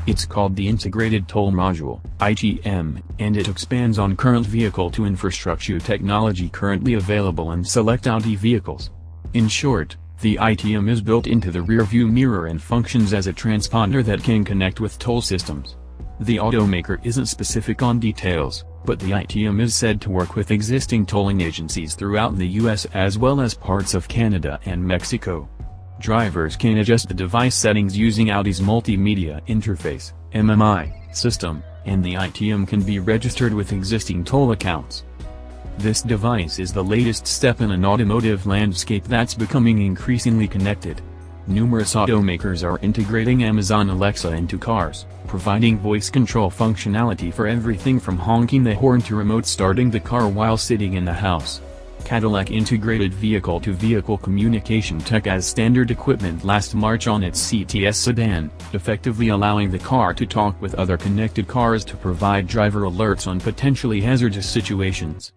It's called the Integrated Toll Module (ITM), and it expands on current vehicle-to-infrastructure technology currently available in select Audi vehicles. In short, the ITM is built into the rearview mirror and functions as a transponder that can connect with toll systems. The automaker isn't specific on details, but the ITM is said to work with existing tolling agencies throughout the US as well as parts of Canada and Mexico. Drivers can adjust the device settings using Audi's multimedia interface (MMI) system, and the ITM can be registered with existing toll accounts. This device is the latest step in an automotive landscape that's becoming increasingly connected. Numerous automakers are integrating Amazon Alexa into cars, providing voice control functionality for everything from honking the horn to remote starting the car while sitting in the house. Cadillac integrated vehicle-to-vehicle communication tech as standard equipment last March on its CTS sedan, effectively allowing the car to talk with other connected cars to provide driver alerts on potentially hazardous situations.